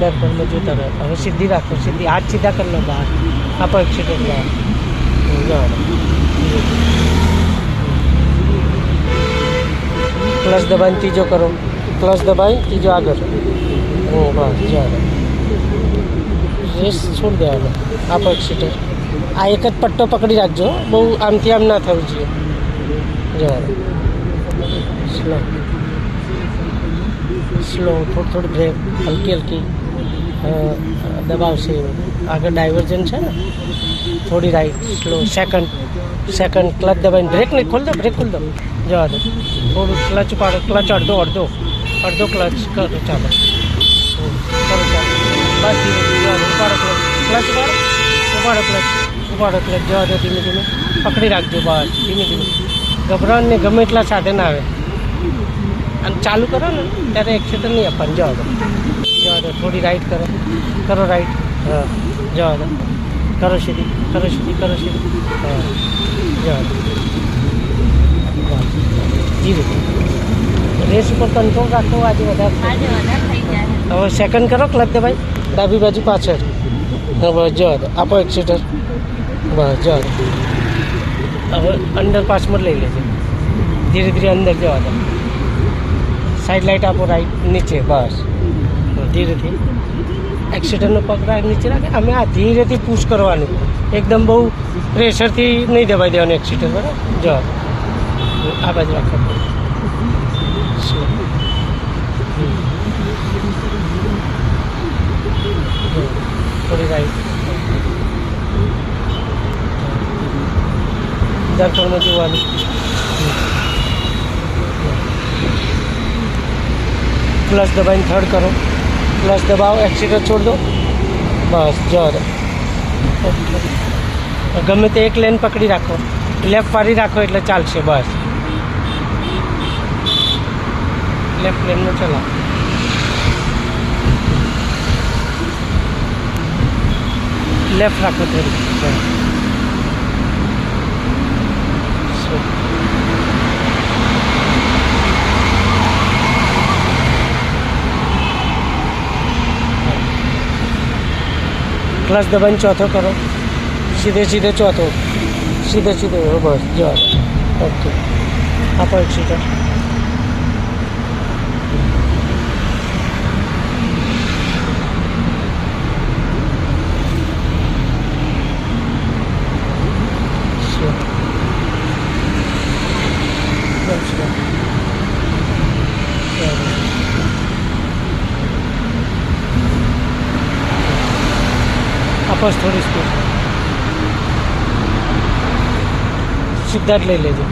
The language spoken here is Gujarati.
દર્પણમાં જોતા રહો. હવે સીધી રાખો, સીધી હાથ સીધા કરી લો બહાર. આપો એક્સિડન્ટ બહાર. ક્લચ દબાઈને ત્રીજો કરો, ક્લચ દબાઈ ત્રીજો આગળ. બસ જાઓ, રેસ છોડી દેવાનો. આપો એક્સિડન્ટ. આ એક જ પટ્ટો પકડી રાખજો, બહુ આમથી આમ ના થવું જોઈએ. જાઓ સ્લો સ્લો, થોડી બ્રેક હલકી હલકી દબાવશે. આગળ ડાયવર્જન છે ને, થોડી રાઈટ સ્લો. સેકન્ડ ક્લચ દબાઈને બ્રેક નહીં ખોલ દો, બ્રેક ખોલ દો. જવા દો, થોડું ક્લચ ઉપાડો, ક્લચ અડધો ક્લચ કરો. ચાલો કરો, ચાલો બસ ધીમે ધીમે ઉપાડો ક્લચ, ઉપાડો ક્લચ. જવા દો, ધીમે ધીમે પકડી રાખજો. બસ ધીમે ધીમે, ગભરાણ ને ગમે એટલા સાથે ના આવે. અને ચાલુ કરો ને ત્યારે એક્સિડન્ટ નહીં આપવાનું. જવા દો, થોડી રાઈટ કરો રાઈટ. હા જવા દો, કરો સીધી. હા જવા દો. ધીરે રેસ ઉપર કંટ્રોલ રાખો. આજે વધારે થઈ જાય. હવે સેકન્ડ કરો, ક્લચ દબાઈ ડાબી બાજુ પાછળ. બસ જવા દો, આપો એક્સિડન્ટ. બસ જવા દો. હવે અંડર પાસમાં લઈ લેજો, ધીરે ધીરે અંદર જવા દો. સાઈડ લાઇટ આપો રાઈટ નીચે. બસ ધીરેથી એક્સિડન્ટનો પગ રાઈટ નીચે રાખે. અમે આ ધીરેથી પુશ કરવાનું, એકદમ બહુ પ્રેશરથી નહીં દબાઈ દેવાનું એક્સિડન્ટ. બરાબર જવા આ બાજુ રાખો. થોડી રાઈટ. દર્પણમાં જોવાનું. ક્લચ દબાઈને થર્ડ કરો, ક્લચ દબાવો, એક્સિડન્ટ છોડ દો. બસ જવા દો. ગમે તે એક લેન પકડી રાખો, લેફ્ટ ફારી રાખો એટલે ચાલશે. બસ લેફ્ટ લેનમાં ચલાવો. લેફ્ટ રાખો થોડી. ક્લચ દબાઈને ચોથો કરો, સીધે ચોથો, સીધે બસ જવા. ઓકે આપો એક્સિડન્ટ. આપસ થોડી સ્પીડ સીધા જ લઈ લેજો.